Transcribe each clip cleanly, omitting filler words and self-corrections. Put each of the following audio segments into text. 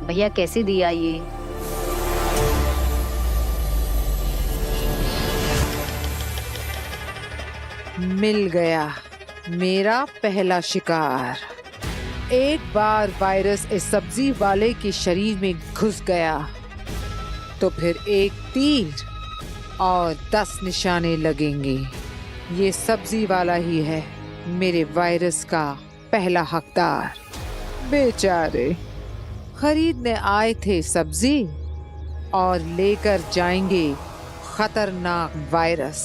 भैया कैसे दिया ये? मिल गया मेरा पहला शिकार। एक बार वायरस इस सब्जी वाले के शरीर में घुस गया तो फिर एक तीर और 10 निशाने लगेंगे। ये सब्जी वाला ही है मेरे वायरस का पहला हकदार। बेचारे खरीदने आए थे सब्जी और लेकर जाएंगे खतरनाक वायरस।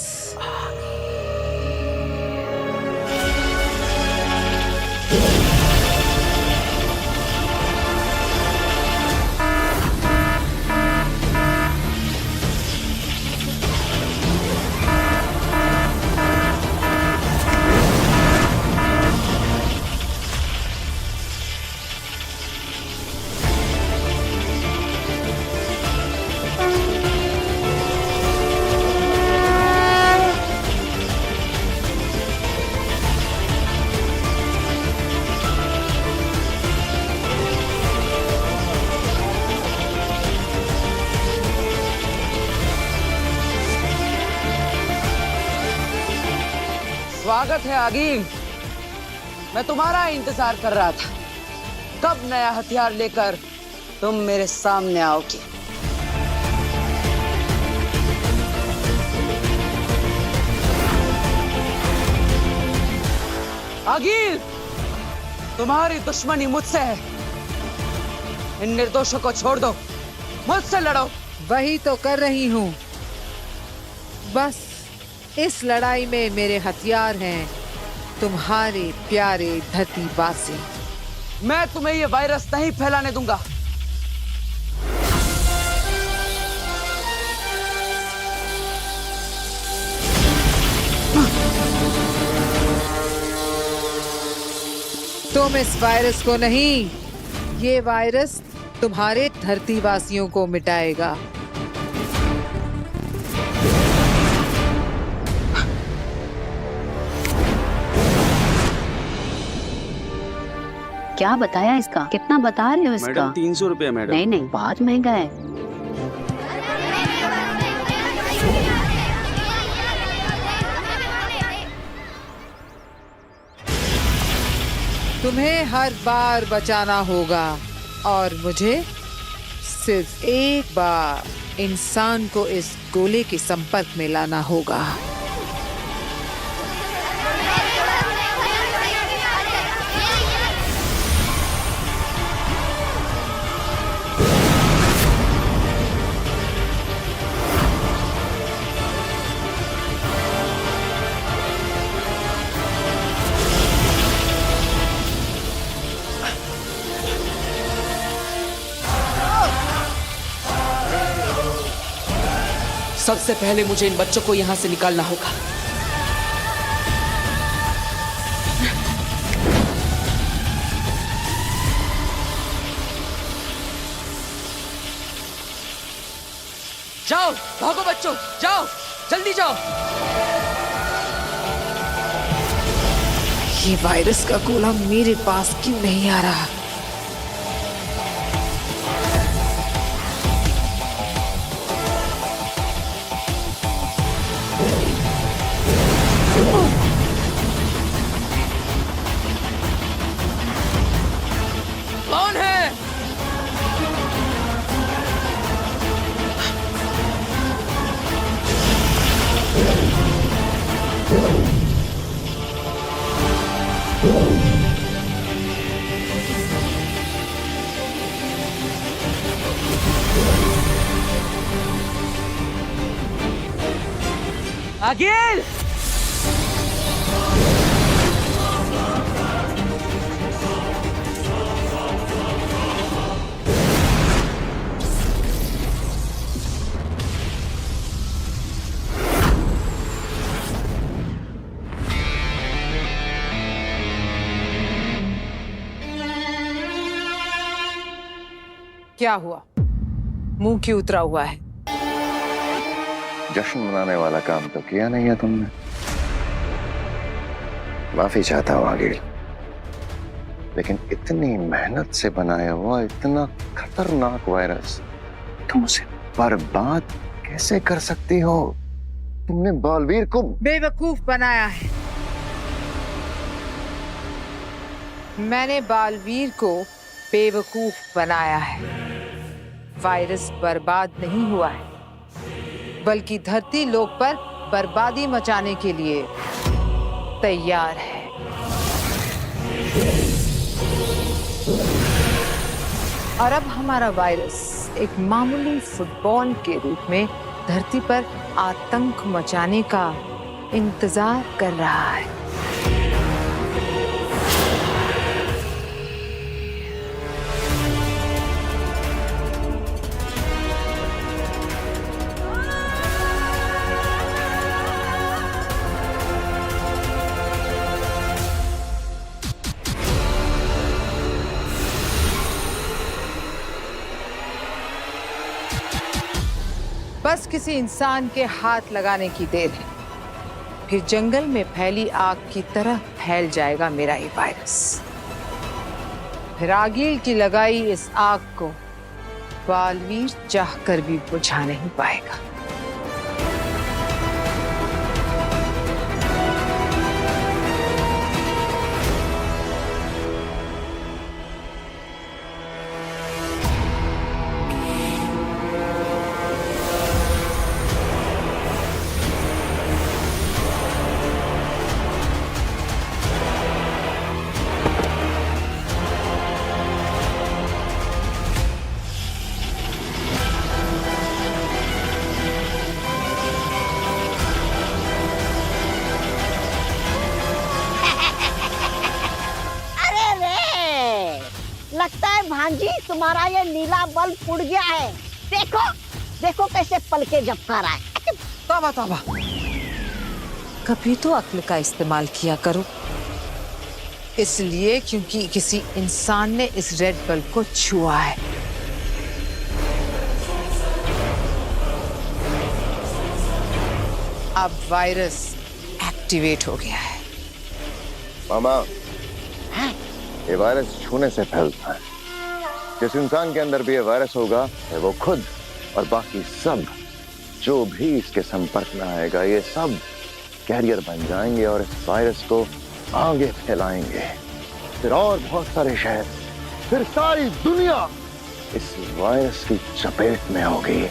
स्वागत है आगिल। मैं तुम्हारा इंतजार कर रहा था। कब नया हथियार लेकर तुम मेरे सामने आओगे? आगिल, तुम्हारी दुश्मनी मुझसे है। इन निर्दोषों को छोड़ दो, मुझसे लड़ो। वही तो कर रही हूँ। बस इस लड़ाई में मेरे हथियार हैं तुम्हारे प्यारे धरतीवासी। मैं तुम्हें ये वायरस नहीं फैलाने दूंगा। तुम इस वायरस को नहीं, ये वायरस तुम्हारे धरतीवासियों को मिटाएगा। क्या बताया इसका? कितना बता रहे हो इसका? मैडम 300 रुपया मैडम। नहीं नहीं, बहुत महंगा है। तुम्हें हर बार बचाना होगा और मुझे सिर्फ एक बार इंसान को इस गोले के संपर्क में लाना होगा। सबसे पहले मुझे इन बच्चों को यहां से निकालना होगा। जाओ, भागो बच्चों, जाओ, जल्दी जाओ। ये वायरस का गोला मेरे पास क्यों नहीं आ रहा? कौन है? आगिल! क्या हुआ? मुंह क्यों उतरा हुआ है? जश्न मनाने वाला काम तो किया नहीं है तुमने। माफी चाहता हूँ आगिल। लेकिन इतनी मेहनत से बनाया हुआ इतना खतरनाक वायरस तुम उसे बर्बाद कैसे कर सकती हो? तुमने बालवीर को बेवकूफ बनाया है। मैंने बालवीर को बेवकूफ बनाया है। वायरस बर्बाद नहीं हुआ है, बल्कि धरती लोक पर बर्बादी मचाने के लिए तैयार है। और अब हमारा वायरस एक मामूली फुटबॉल के रूप में धरती पर आतंक मचाने का इंतजार कर रहा है। बस किसी इंसान के हाथ लगाने की देर है, फिर जंगल में फैली आग की तरह फैल जाएगा मेरा ये वायरस। फिर आगील की लगाई इस आग को बालवीर चाहकर भी बुझा नहीं पाएगा। लगता है भांजी तुम्हारा ये नीला बल्ब उड़ गया है। देखो देखो कैसे पलके झपका रहा है। तौबा तौबा, कभी तो अक्ल का इस्तेमाल किया करो। इसलिए क्योंकि किसी इंसान ने इस रेड बल्ब को छुआ है। अब वायरस एक्टिवेट हो गया है। मामा, ये वायरस छूने से फैलता है। जिस इंसान के अंदर भी ये वायरस होगा, वो खुद और बाकी सब जो भी इसके संपर्क में आएगा, ये सब कैरियर बन जाएंगे और इस वायरस को आगे फैलाएंगे। फिर और बहुत सारे शहर, फिर सारी दुनिया इस वायरस की चपेट में होगी।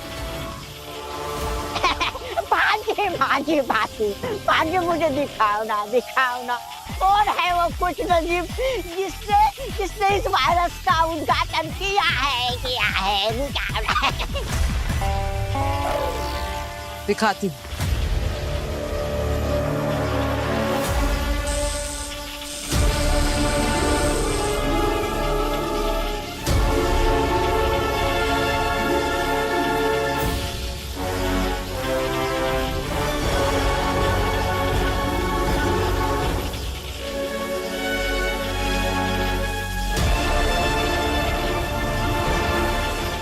भांजी भांजी भांजी भांजी, मुझे दिखाओ ना। कौन है वो कुछ नजीब जिसने इस वायरस का उद्घाटन किया है। दिखाती हूं।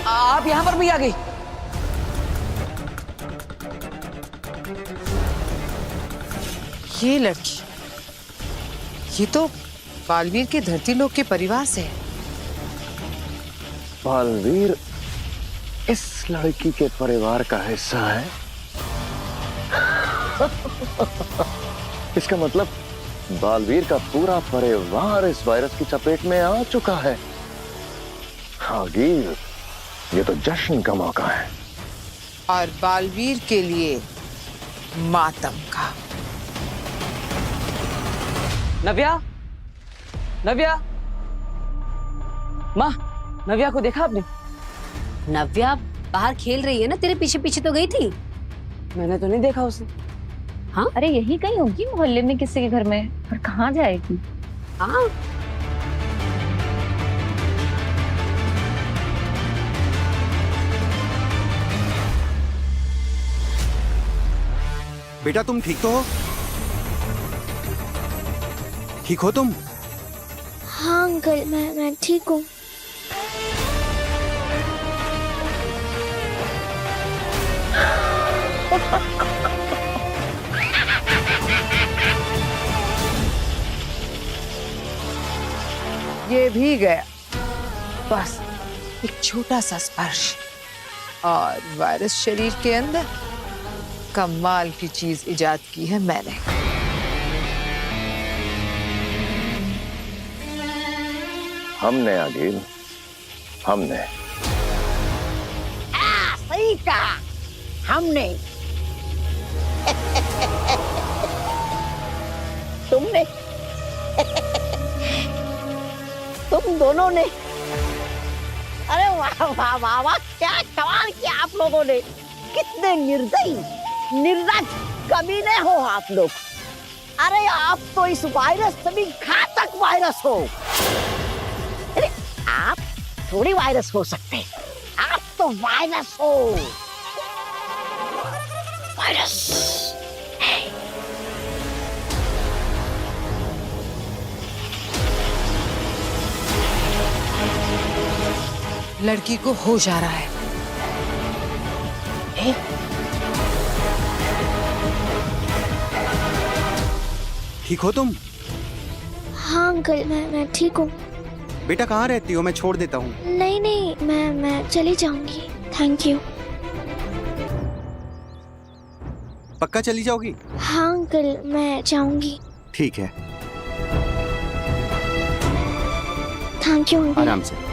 आप यहाँ पर भी आ गई। ये लड़की, ये तो बालवीर के धरती लोक के परिवार से है। बालवीर इस लड़की के परिवार का हिस्सा है। इसका मतलब बालवीर का पूरा परिवार इस वायरस की चपेट में आ चुका है। आगील, ये तो जश्न का मौका है। और बालवीर के लिए मातम का। नव्या, माँ, नव्या को देखा आपने? नव्या बाहर खेल रही है ना, तेरे पीछे पीछे तो गई थी। मैंने तो नहीं देखा उसे। हाँ, अरे यही कहीं होगी मोहल्ले में किसी के घर में, पर कहाँ जाएगी? हाँ, बेटा तुम ठीक तो हो? ठीक हो तुम? हाँ अंकल, मैं ठीक हूँ। ये भी गया। बस एक छोटा सा स्पर्श और वायरस शरीर के अंदर। कमाल की चीज इजाद की है मैंने। हमने आगिल, हमने। सही कहा, हमने। तुमने। तुम दोनों ने। अरे वाह वाह वाह वाह, क्या कमाल किया आप लोगों ने। कितने निर्दयी, निर्लज्ज कमीने हो आप लोग। अरे आप तो इस वायरस से भी घातक वायरस हो। अरे आप थोड़ी वायरस हो सकते, आप तो वायरस हो। वायरस। लड़की को होश आ रहा है। ठीक हो तुम? हाँ अंकल, मैं ठीक हूँ। बेटा कहाँ रहती हो? मैं छोड़ देता हूँ। नहीं नहीं, मैं चली जाऊंगी। Thank you. पक्का चली जाओगी? हाँ अंकल, मैं जाऊंगी। ठीक है, थैंक यू अंकल। आराम से।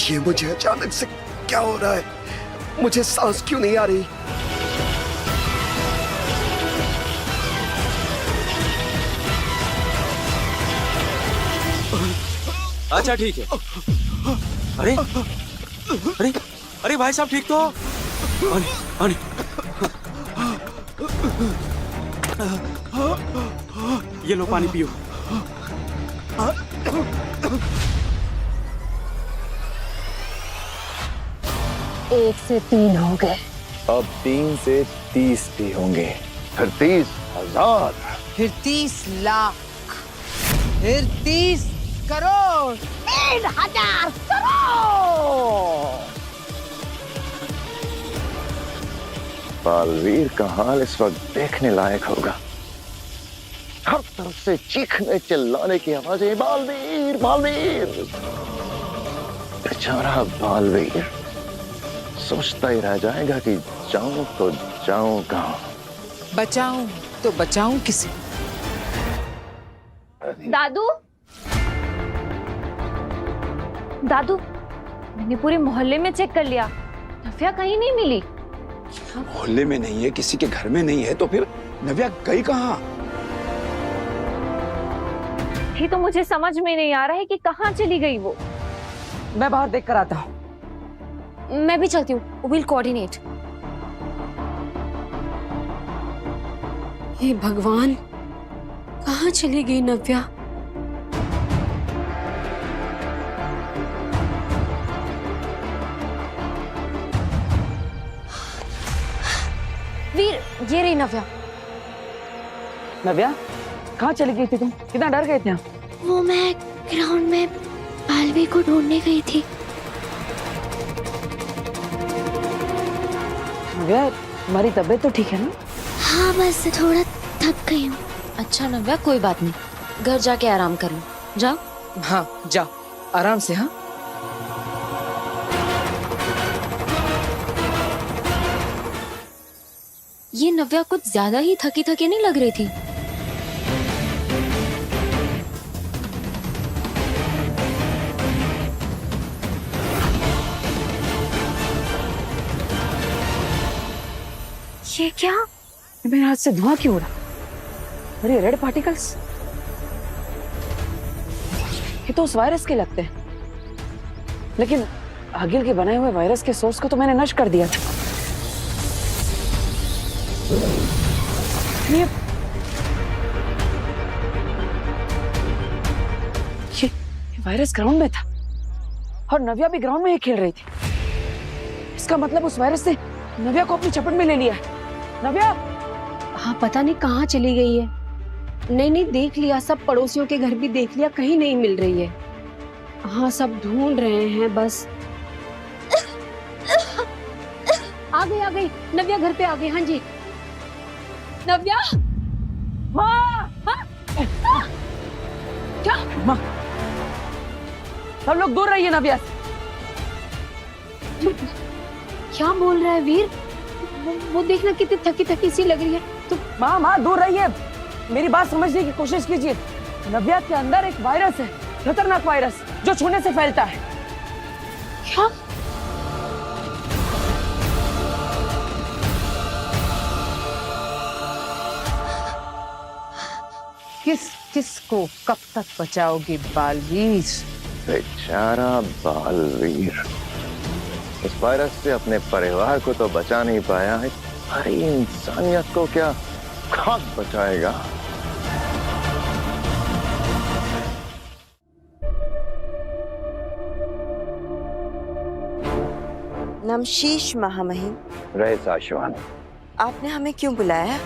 ये मुझे अचानक से क्या हो रहा है? मुझे सांस क्यों नहीं आ रही? अच्छा ठीक है। अरे अरे अरे भाई साहब ठीक तो हो? अरे ये लो पानी पियो। 1 से 3 हो गए। अब 3 से 30 भी होंगे, फिर 30,000, फिर 30 लाख, फिर 30 करोड़। 3,000 करोड़। बालवीर का हाल इस वक्त देखने लायक होगा। हर तरफ से चीखने चिल्लाने की आवाजें, बालवीर बालवीर। बेचारा बालवीर सोचता ही रह जाएगा कि जाऊं तो जाऊं कहां, बचाऊं तो बचाऊं किसे? दादू, दादू, मैंने पूरे मोहल्ले में चेक कर लिया, नव्या कहीं नहीं मिली। मोहल्ले में नहीं है, किसी के घर में नहीं है, तो फिर नव्या गई कहाँ? ये तो मुझे समझ में नहीं आ रहा है कि कहाँ चली गई वो। मैं बाहर देख कर आता हूँ। मैं भी चलती हूँ। Will coordinate. हे भगवान, कहाँ चली गई नव्या? वीर, ये रही नव्या। नव्या, कहाँ चली गई थी तुम? कितना डर गए थे हम। वो मैं ग्राउंड में बालवी को ढूंढने गई थी। नव्या, तुम्हारी तबीयत तो ठीक है ना? हाँ, बस थोड़ा थक गई हूँ। अच्छा नव्या, कोई बात नहीं, घर जाके आराम कर लो। जाओ। हाँ जाओ, आराम से। हाँ ये नव्या कुछ ज्यादा ही थकी थकी नहीं लग रही थी? ये क्या? मेरे हाथ से धुआं क्यों उड़ा? अरे रेड पार्टिकल्स, ये तो उस वायरस के लगते हैं। लेकिन आगिल के बनाए हुए वायरस के सोर्स को तो मैंने नष्ट कर दिया था। ये वायरस ग्राउंड में था और नव्या भी ग्राउंड में ही खेल रही थी। इसका मतलब उस वायरस ने नव्या को अपनी चपेट में ले लिया है। नव्या! हाँ पता नहीं कहाँ चली गई है। नहीं नहीं, देख लिया, सब पड़ोसियों के घर भी देख लिया, कहीं नहीं मिल रही है। हाँ सब ढूंढ रहे हैं बस। आ गई नव्या घर पे आ गई। हाँ जी नव्या। माँ, क्या माँ, सब लोग दूर रहिए नव्या से। क्या बोल रहा है वीर? वो देखना कितनी थकी थकी सी लग रही है। तो माँ दूर रहिए, मेरी बात समझने की कोशिश कीजिए। नव्या के अंदर एक वायरस है, खतरनाक वायरस जो छूने से फैलता है। क्या? किस को कब तक बचाओगे बालवीर? बेचारा बालवीर इस वायरस से अपने परिवार को तो बचा नहीं पाया है, सारी इंसानियत को क्या खाक बचाएगा। नमशीश महामहिम। रहे साशवान, आपने हमें क्यों बुलाया?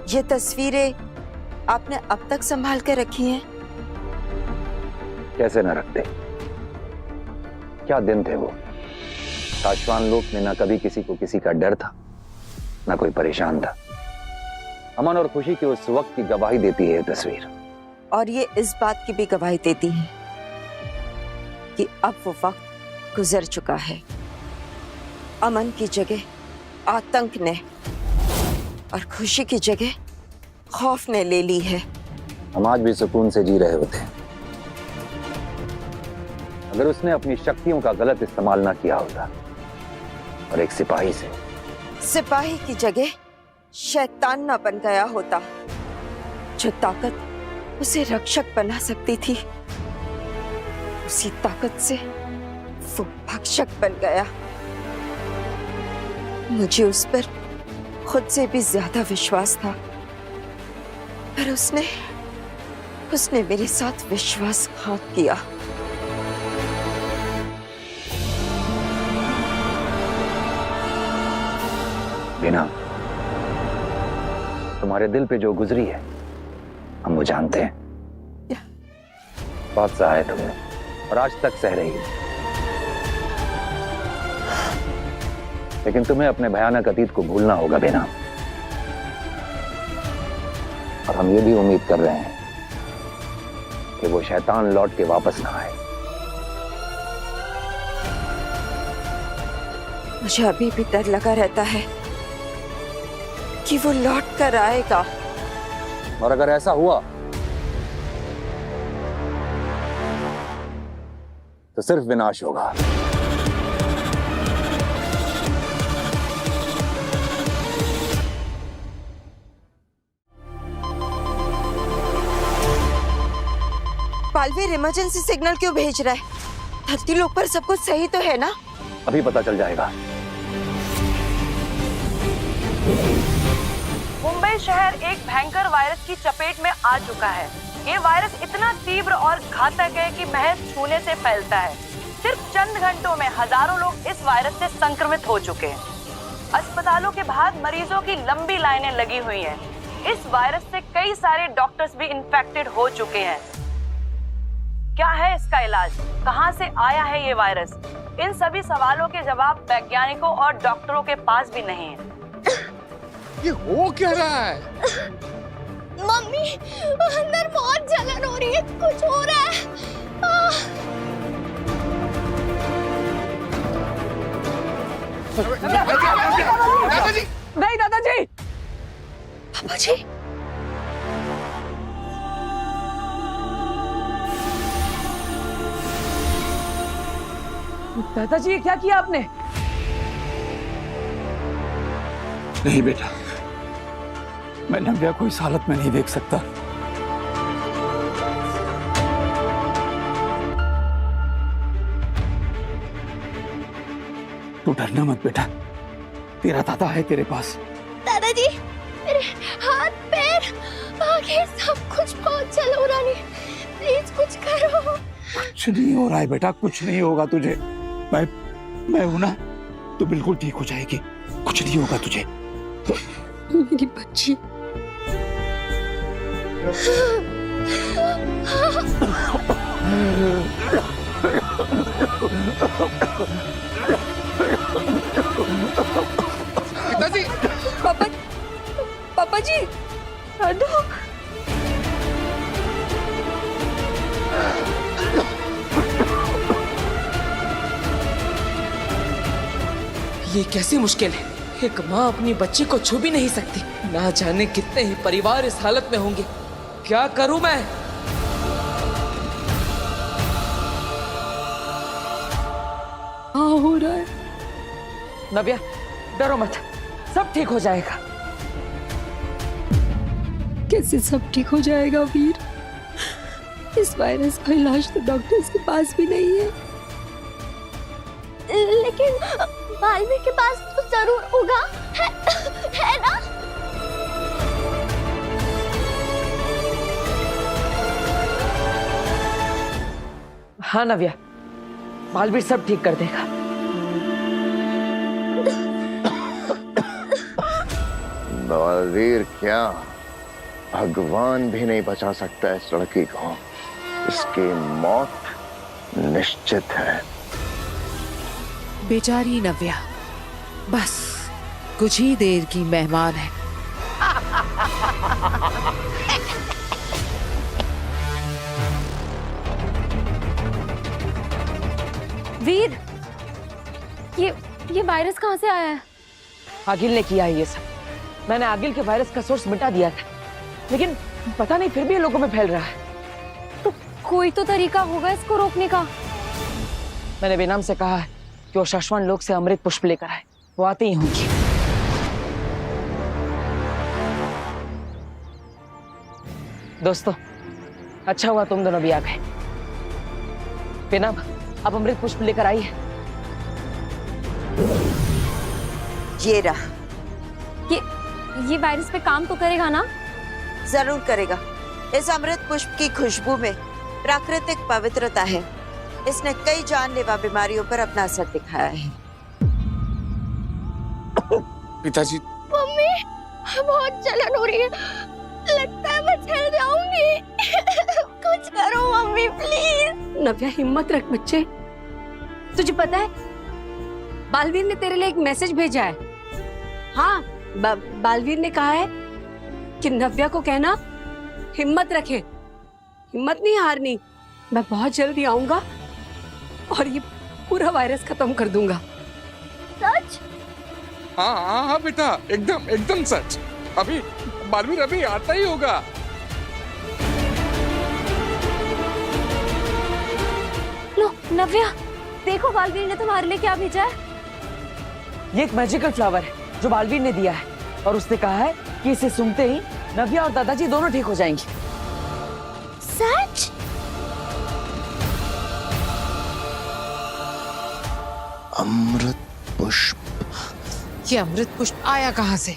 ये तस्वीरें आपने अब तक संभाल कर रखी हैं? कैसे न रखते, क्या दिन थे वो। साशवान लोक में ना कभी किसी को किसी का डर था, ना कोई परेशान था। अमन और खुशी की उस वक्त की गवाही देती है ये तस्वीर। और ये इस बात की भी गवाही देती है कि अब वो वक्त गुजर चुका है। अमन की जगह आतंक ने और खुशी की जगह खौफ ने ले ली है। हम आज भी सुकून से जी रहे होते अगर उसने अपनी शक्तियों का गलत इस्तेमाल ना किया होता और एक सिपाही की जगह शैतान ना बन गया होता। जो ताकत उसे रक्षक बना सकती थी, उसी ताकत से वो भक्षक बन गया। मुझे उस पर खुद से भी ज्यादा विश्वास था, पर उसने मेरे साथ विश्वासघात किया। बिना तुम्हारे दिल पे जो गुजरी है हम वो जानते हैं। बहुत सहा है तुमने और आज तक सह रही है, लेकिन तुम्हें अपने भयानक अतीत को भूलना होगा बिना। और हम ये भी उम्मीद कर रहे हैं कि वो शैतान लौट के वापस ना आए। मुझे अभी भी डर लगा रहता है कि वो लौट कर आएगा। और अगर ऐसा हुआ तो सिर्फ विनाश होगा। बालवीर इमरजेंसी सिग्नल क्यों भेज रहा है? धरती लोक पर सब कुछ सही तो है ना? अभी पता चल जाएगा। मुंबई शहर एक भयंकर वायरस की चपेट में आ चुका है। ये वायरस इतना तीव्र और घातक है कि महज छूने से फैलता है। सिर्फ चंद घंटों में हजारों लोग इस वायरस से संक्रमित हो चुके हैं। अस्पतालों के बाहर मरीजों की लंबी लाइनें लगी हुई हैं। इस वायरस से कई सारे डॉक्टर्स भी इन्फेक्टेड हो चुके हैं। क्या है इसका इलाज? कहां से आया है ये वायरस? इन सभी सवालों के जवाब वैज्ञानिकों और डॉक्टरों के पास भी नहीं है। ये हो क्या रहा है? मम्मी, अंदर बहुत जलन हो रही है, कुछ हो रहा है। दादाजी! नहीं दादाजी! पापा जी! दादाजी ये क्या किया आपने? नहीं बेटा, मैं नव्या को इस हालत में नहीं देख सकता। तू डरना मत बेटा, तेरा दादा है तेरे पास। दादाजी, मेरे हाथ पैर आगे सब कुछ बहुत जल हो रहा है। प्लीज कुछ करो। कुछ नहीं हो रहा है बेटा, कुछ नहीं होगा तुझे। मैं हूं ना, तो बिल्कुल ठीक हो जाएगी। कुछ नहीं होगा तुझे। मेरी बच्ची। पिताजी, पापा जी। दादू। ये कैसी मुश्किल है। एक माँ अपनी बच्ची को छू भी नहीं सकती। ना जाने कितने ही परिवार इस हालत में होंगे। क्या करूं मैं? हाँ हो रहा है। नव्या, डरो मत, सब ठीक हो जाएगा। कैसे सब ठीक हो जाएगा वीर? इस वायरस का इलाज तो डॉक्टर्स के पास भी नहीं है। लेकिन बालवीर के पास तो जरूर होगा, है ना? हाँ नव्या, बालवीर सब ठीक कर देगा। बालवीर क्या, भगवान भी नहीं बचा सकता इस लड़की को। इसकी मौत निश्चित है। बेचारी नव्या बस कुछ ही देर की मेहमान है। वीर, ये वायरस कहाँ से आया है? आगिल ने किया है ये सब। मैंने आगिल के वायरस का सोर्स मिटा दिया था, लेकिन पता नहीं फिर भी ये लोगों में फैल रहा है। तो कोई तो तरीका होगा इसको रोकने का। मैंने बेनाम से कहा है कि वो शाश्वत लोक से अमृत पुष्प लेकर आए। वो आते ही होंगी। दोस्तों, अच्छा हुआ तुम दोनों भी आ गए। बेनाम, अब अमृत पुष्प लेकर आई है। ये रहा। ये वायरस पे काम तो करेगा ना? जरूर करेगा। इस अमृत पुष्प की खुशबू में प्राकृतिक पवित्रता है। इसने कई जानलेवा बीमारियों पर अपना असर दिखाया है। पिताजी। मम्मी, बहुत जलन हो रही है। लगता है मैं जल जाऊंगी। कुछ करो मम्मी प्लीज। नव्या हिम्मत रख बच्चे। तुझे पता है बालवीर ने तेरे लिए एक मैसेज भेजा है। हाँ, बालवीर ने कहा है कि नव्या को कहना हिम्मत रखे, हिम्मत नहीं हारनी। मैं बहुत जल्दी आऊंगा और ये पूरा वायरस खत्म कर दूंगा। सच? हाँ बेटा, एकदम सच। अभी बालवीर अभी आता ही होगा। लो नव्या, देखो बालवीर ने तुम्हारे लिए क्या भेजा है। ये एक मैजिकल फ्लावर है जो बालवीर ने दिया है, और उसने कहा है कि इसे सूंघते ही नव्या और दादाजी दोनों ठीक हो जाएंगे। सच? अमृत पुष्प। ये अमृत पुष्प आया कहाँ से?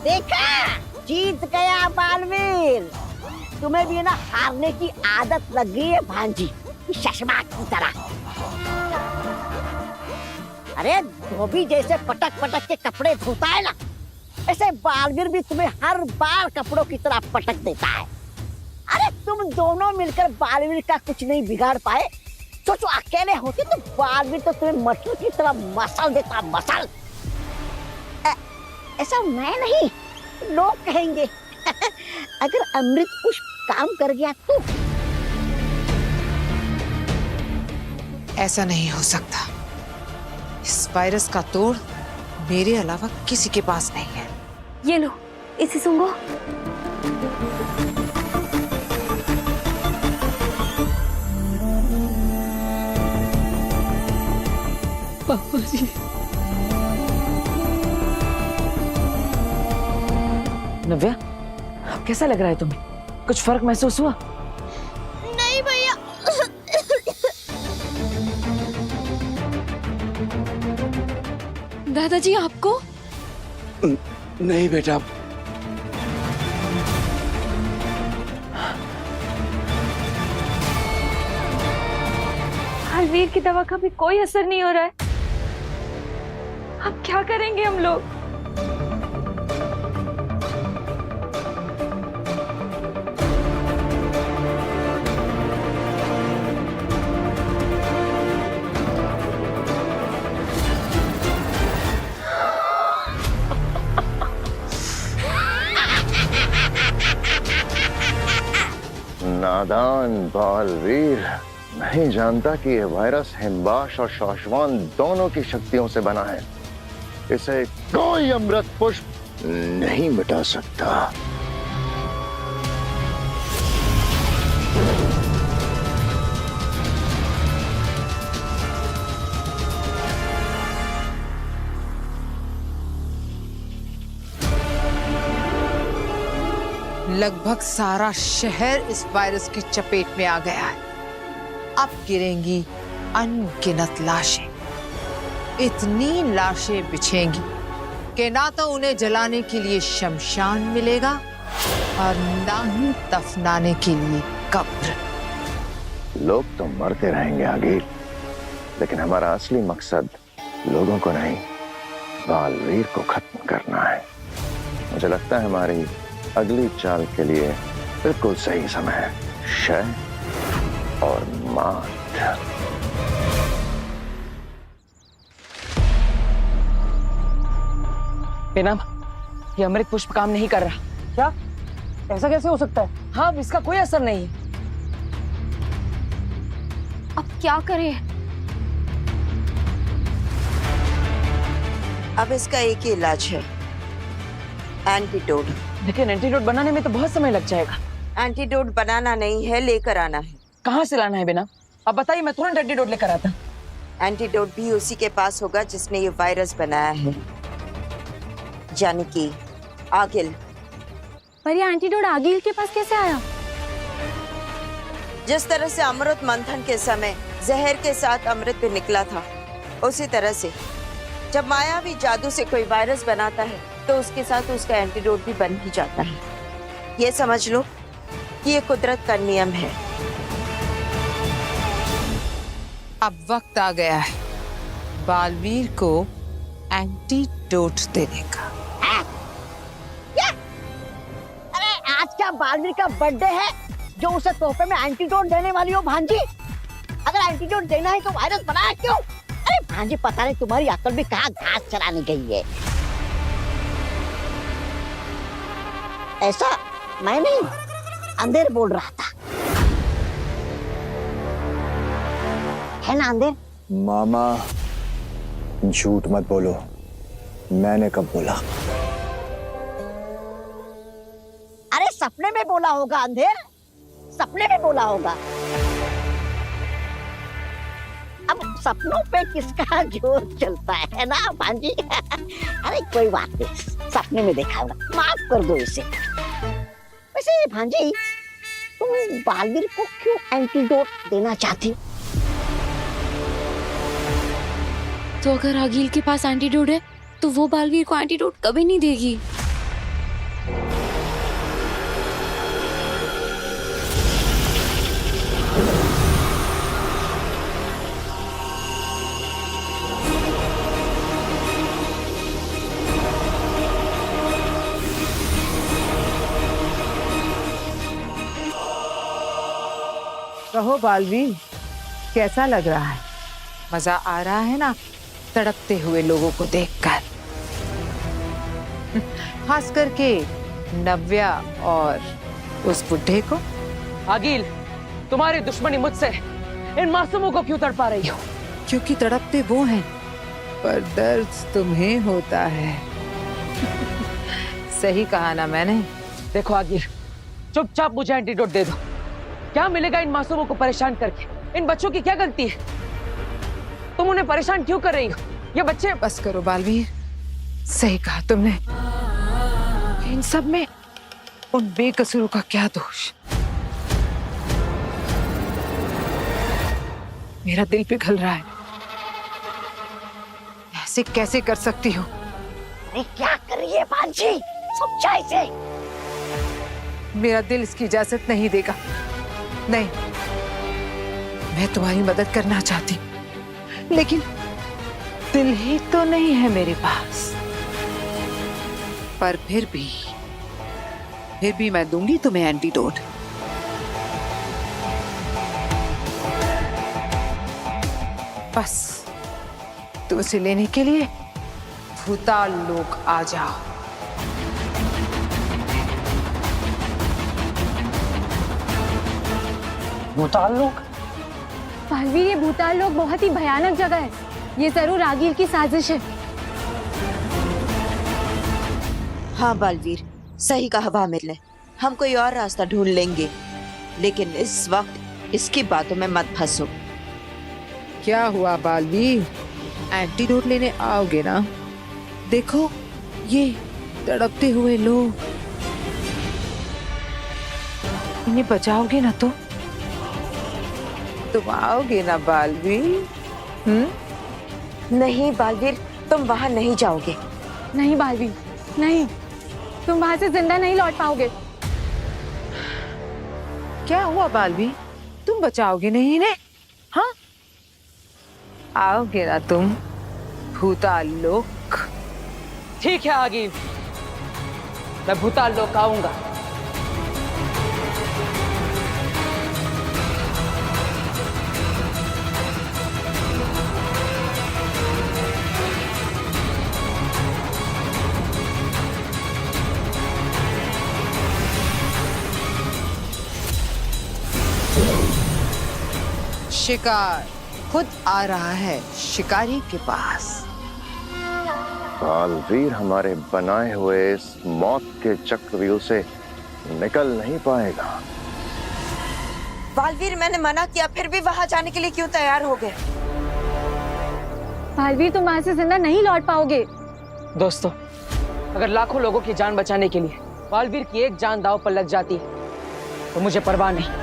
देखा, जीत गया बालवीर। तुम्हें भी ना हारने की आदत लग गई है भांजी, शशमाक की तरह। अरे धोबी जैसे पटक पटक के कपड़े धोता है ना, ऐसे बालवीर भी तुम्हें हर बार कपड़ों की तरह पटक देता है। अरे तुम दोनों मिलकर बालवीर का कुछ नहीं बिगाड़ पाए। सोचो अकेले होते तो बालवीर तो तुम्हें मटर की तरह मसल देता, मसल। ऐसा मैं नहीं, लोग कहेंगे। अगर अमृत पुष्प काम कर गया तो। ऐसा नहीं हो सकता। इस वायरस का तोड़ मेरे अलावा किसी के पास नहीं है। ये लो, इसे सूंघो। पापा जी। नव्या, कैसा लग रहा है तुम्हें? कुछ फर्क महसूस हुआ? नहीं भैया। दादाजी आपको? नहीं बेटा, बालवीर की दवा का भी कोई असर नहीं हो रहा है। अब क्या करेंगे हम लोग? नादान बालवीर नहीं जानता कि यह वायरस हिमबाश और शौशवान दोनों की शक्तियों से बना है। इसे कोई अमृत पुष्प नहीं मिटा सकता। लगभग सारा शहर इस वायरस की चपेट में आ गया है। अब गिरेंगी अनगिनत लाशें। इतनी लाशें बिछेंगी कि ना तो उन्हें जलाने के लिए शमशान मिलेगा और ना ही दफनाने के लिए कब्र। लोग तो मरते रहेंगे आगिल, लेकिन हमारा असली मकसद लोगों को नहीं, बालवीर को खत्म करना है। मुझे लगता है हमारी अगली चाल के लिए बिल्कुल सही समय है। शय और मात। बेनम, ये अमृत पुष्प काम नहीं कर रहा। क्या? ऐसा कैसे हो सकता है? हाँ, अब इसका कोई असर नहीं है। अब क्या करें? अब इसका एक ही इलाज है, एंटीडोट। लेकिन एंटीडोट बनाने में तो बहुत समय लग जाएगा। एंटीडोट बनाना नहीं है, लेकर आना है। कहाँ से लाना है बेनम? अब बताइए, मैं तुरंत एंटीडोट लेकर आता हूँ। एंटीडोट भी उसी के पास होगा जिसने ये वायरस बनाया है, यानी कि आगिल। पर ये एंटीडोट आगिल के पास कैसे आया? जिस तरह से अमृत मंथन के समय जहर के साथ अमृत भी निकला था, उसी तरह से जब मायावी जादू से कोई वायरस बनाता है तो उसके साथ उसका एंटीडोट भी बन ही जाता है। ये समझ लो कि ये कुदरत का नियम है। अब वक्त आ गया है बालवीर को एंटीडोट देने का। अरे आज क्या बालवीर का बर्थडे है जो उसे तोहफे में एंटीडोट देने वाली हो भांजी? अगर एंटीडोट देना है तो वायरस बनाया क्यों? अरे भांजी, पता नहीं तुम्हारी अकल भी कहाँ घास चराने गई है। ऐसा मैं नहीं, अंधेर बोल रहा था, है ना अंधेर? मामा झूठ मत बोलो, मैंने कब बोला? अरे सपने में बोला होगा अंधेर, सपने में बोला होगा। अब सपनों पे किसका जोर चलता है ना भांजी? अरे कोई बात नहीं, सपने में देखा होगा, माफ कर दो इसे। वैसे भांजी, तुम बालवीर को क्यों एंटीडोट देना चाहती हो? तो अगर आगिल के पास एंटीडोट है तो वो बालवीर को एंटीडोट कभी नहीं देगी। कहो बालवीर, कैसा लग रहा है? मजा आ रहा है ना तड़पते हुए लोगों को देखकर? खास करके नव्या और उस बुढ़े को। आगिल, तुम्हारी दुश्मनी मुझसे इन मासूमों को क्यों तड़पा रही हो? क्योंकि तड़पते वो हैं, पर दर्द तुम्हें होता है। सही कहा ना मैंने? देखो आगिल, चुपचाप मुझे एंटीडोट दे दो। क्या मिलेगा इन मासूमों को परेशान करके? इन बच्चों की क्या गलती है? तुम उन्हें परेशान क्यों कर रही हो? ये बच्चे। बस करो बालवीर, सही कहा तुमने। इन सब में उन बेकसूरों का क्या दोष? मेरा दिल पिघल रहा है। ऐसे कैसे कर सकती हो? अरे क्या कर रही कहिए बाजी, सच्चाई से। मेरा दिल इसकी इजाजत नहीं देगा। नहीं, मैं तुम्हारी मदद करना चाहती हूँ, लेकिन दिल ही तो नहीं है मेरे पास। पर फिर भी मैं दूंगी तुम्हें एंटीडोट। बस तो उसे लेने के लिए भूताल लोग आ जाओ। भूताल लोग? बालवीर, ये भूताल लोग बहुत ही भयानक जगह है। ये जरूर रागीर की साजिश है। हाँ बालवीर, सही कहा वामिर ने। हम कोई और रास्ता ढूंढ लेंगे, लेकिन इस वक्त इसकी बातों में मत फंसो। क्या हुआ बालवीर, एंटीडोट लेने आओगे ना? देखो ये तड़पते हुए लोग, इन्हें बचाओगे ना तो? तुम आओगे ना बालवीर? नहीं बालवीर, तुम वहां नहीं जाओगे। नहीं बालवीर, नहीं, तुम वहां से जिंदा नहीं लौट पाओगे। क्या हुआ बालवीर, तुम बचाओगे नहीं इन्हें? हाँ, आओगे ना तुम भूताल लोक? ठीक है आगे, मैं भूताल लोक आऊंगा। शिकार खुद आ रहा है शिकारी के पास। बालवीर हमारे बनाए हुए इस मौत के चक्रव्यूह से निकल नहीं पाएगा। बालवीर, मैंने मना किया, फिर भी वहां जाने के लिए क्यों तैयार हो गए? बालवीर, तुम वहां से जिंदा नहीं लौट पाओगे। दोस्तों, अगर लाखों लोगों की जान बचाने के लिए बालवीर की एक जान दांव पर लग जाती तो मुझे परवाह नहीं।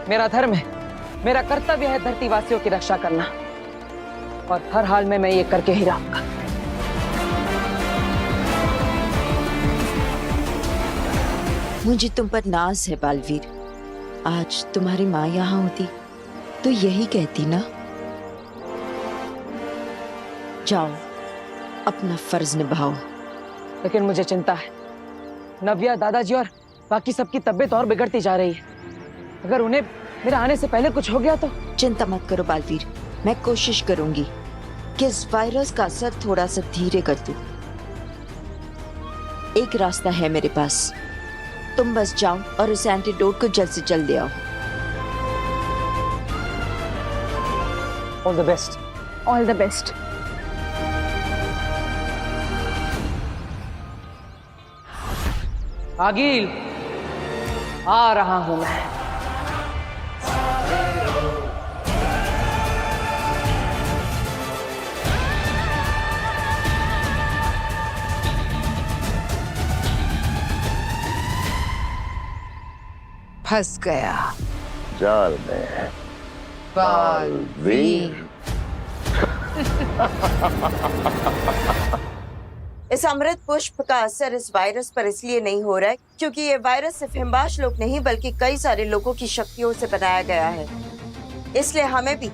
मेरा धर्म है, मेरा कर्तव्य है धरतीवासियों की रक्षा करना, और हर हाल में मैं ये करके ही रहूंगा। मुझे तुम पर नाज है बालवीर। आज तुम्हारी माँ यहाँ होती तो यही कहती ना। जाओ, अपना फर्ज निभाओ। लेकिन मुझे चिंता है, नव्या, दादाजी और बाकी सबकी तबीयत और बिगड़ती जा रही है। अगर उन्हें मेरे आने से पहले कुछ हो गया तो? चिंता मत करो बालवीर, मैं कोशिश करूंगी कि इस वायरस का असर थोड़ा सा धीरे कर दूं। एक रास्ता है मेरे पास, तुम बस जाओ और उस एंटीडोट को जल्द से जल्द ले आओ। All the best. All the best. आगिल, आ रहा हूं मैं। फंस गया जाल में बालवीर। इस अमृत पुष्प का असर इस वायरस पर इसलिए नहीं हो रहा है क्योंकि ये वायरस सिर्फ हिमवाश लोग नहीं बल्कि कई सारे लोगों की शक्तियों से बनाया गया है। इसलिए हमें भी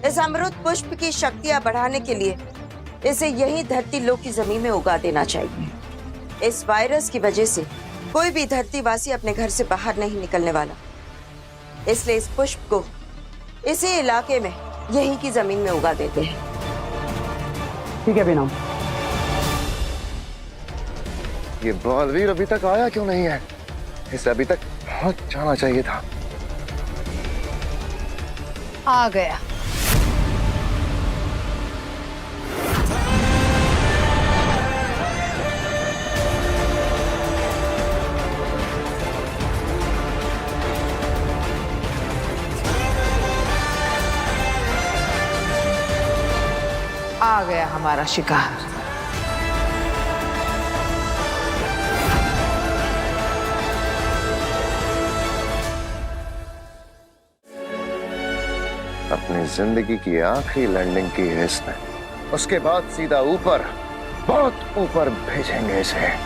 इस अमृत पुष्प की शक्तियां बढ़ाने के लिए इसे यही धरती लोक की जमीन में उगा देना चाहिए। इस वायरस की वजह से कोई भी धरतीवासी अपने घर से बाहर नहीं निकलने वाला, इसलिए इस पुष्प को इसी इलाके में यही की जमीन में उगा देते हैं। ठीक है बेनाम। ये बालवीर अभी तक आया क्यों नहीं है? इसे अभी तक पहुंच जाना चाहिए था। आ गया। आ गया हमारा शिकार। अपनी जिंदगी की आखिरी लैंडिंग की है इसने। उसके बाद सीधा ऊपर, बहुत ऊपर भेजेंगे इसे।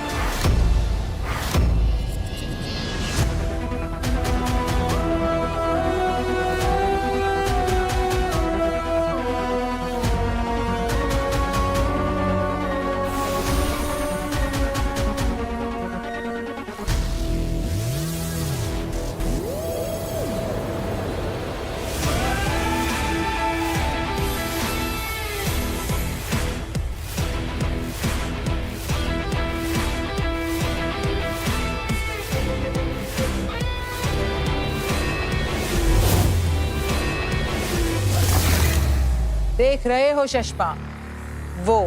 देख रहे हो चश्मा, वो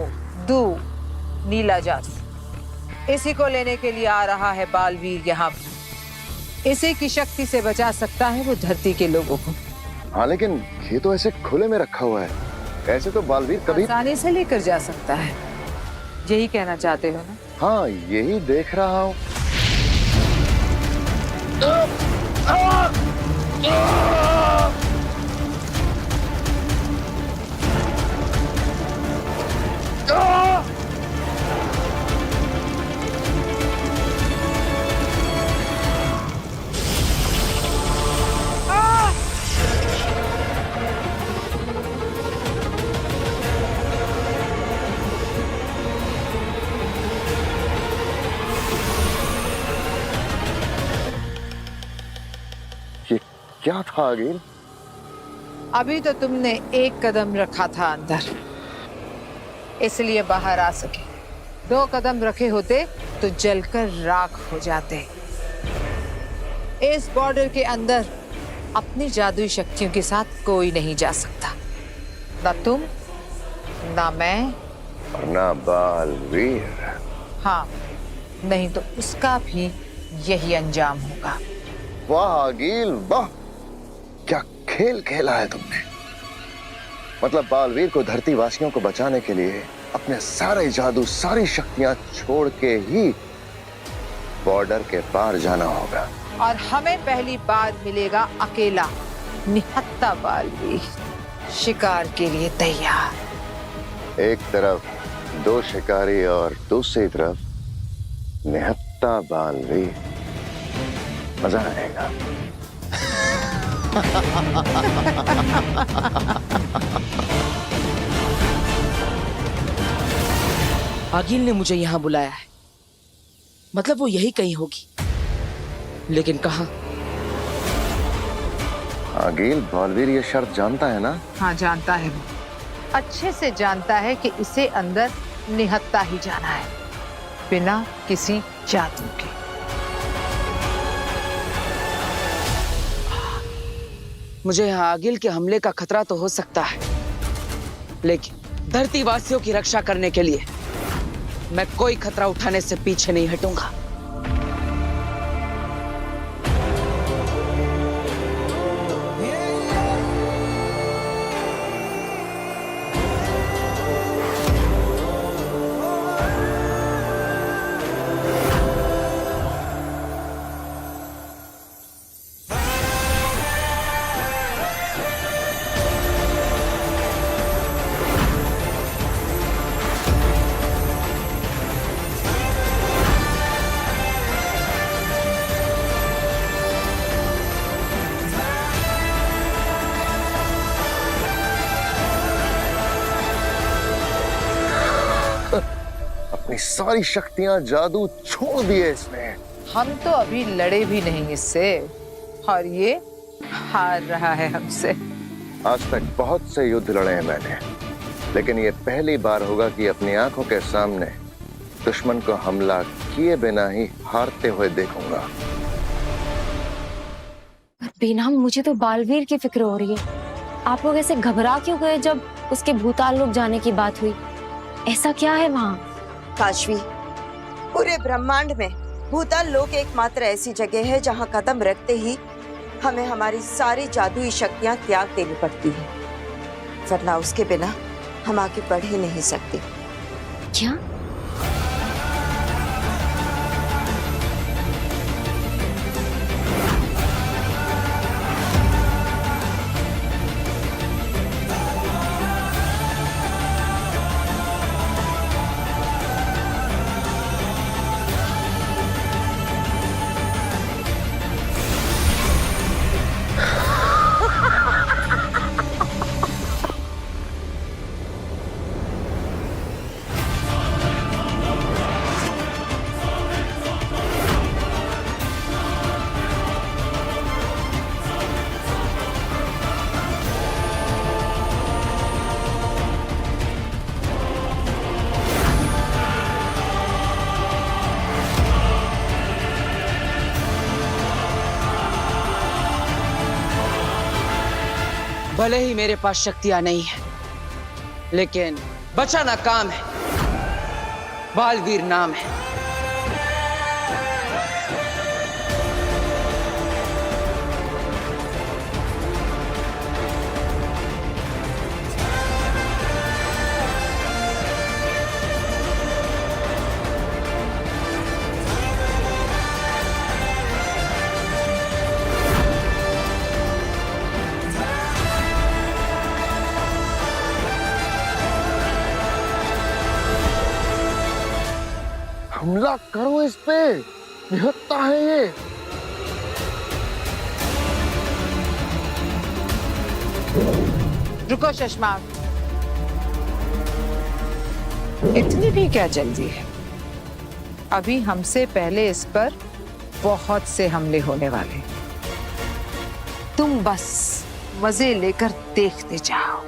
दू नीला जादू, इसी को लेने के लिए आ रहा है बालवीर यहाँ। इसी की शक्ति से बचा सकता है वो धरती के लोगों को। हाँ, लेकिन ये तो ऐसे खुले में रखा हुआ है, ऐसे तो बालवीर कभी आसानी से लेकर जा सकता है। यही कहना चाहते हो ना? हाँ, यही देख रहा हूँ। ये क्या था आगिल? अभी तो तुमने एक कदम रखा था अंदर, इसलिए बाहर आ सके। 2 कदम रखे होते तो जलकर राख हो जाते। इस बॉर्डर के अंदर अपनी जादुई शक्तियों के साथ कोई नहीं जा सकता, ना तुम, ना मैं, और ना बालवीर। हाँ, नहीं तो उसका भी यही अंजाम होगा। वाह आगिल, वाह, क्या खेल खेला है तुमने। मतलब बालवीर को धरती वासियों को बचाने के लिए अपने सारे जादू, सारी शक्तियां छोड़ के ही बॉर्डर के पार जाना होगा। और हमें पहली बार मिलेगा अकेला निहत्था बालवीर, शिकार के लिए तैयार। एक तरफ 2 शिकारी और दूसरी तरफ निहत्था बालवीर। मजा आएगा। आगिल ने मुझे यहाँ बुलाया है, मतलब वो यही कहीं होगी, लेकिन कहाँ? आगिल, बालवीर ये शर्त जानता है ना? हाँ, जानता है वो, अच्छे से जानता है कि इसे अंदर निहत्था ही जाना है, बिना किसी जादू के। मुझे यहाँ आगिल के हमले का खतरा तो हो सकता है, लेकिन धरती वासियों की रक्षा करने के लिए मैं कोई खतरा उठाने से पीछे नहीं हटूंगा। अपनी सारी शक्तियां, जादू छोड़ दिए इसने। हम तो अभी लड़े भी नहीं इससे, और ये हार रहा है हमसे। आज तक बहुत से युद्ध लड़े हैं मैंने, लेकिन ये पहली बार होगा कि अपनी आंखों के सामने दुश्मन को हमला किए बिना ही हारते हुए देखूंगा। बेनाम, मुझे तो बालवीर की फिक्र हो रही है। आप लोग ऐसे घबरा क्यों गए जब उसके भूताल लोक जाने की बात हुई? ऐसा क्या है वहाँ? काशवी, पूरे ब्रह्मांड में भूताल लोक एकमात्र ऐसी जगह है जहाँ कदम रखते ही हमें हमारी सारी जादुई शक्तियाँ त्याग देनी पड़ती है, वरना उसके बिना हम आगे बढ़ ही नहीं सकते। क्या? भले ही मेरे पास शक्तियां नहीं है, लेकिन बचाना काम है। बालवीर नाम है। हमला करो इस पे, निहत्था है ये। रुको शशमाक, इतनी भी क्या जल्दी है? अभी हमसे पहले इस पर बहुत से हमले होने वाले। तुम बस मजे लेकर देखते जाओ।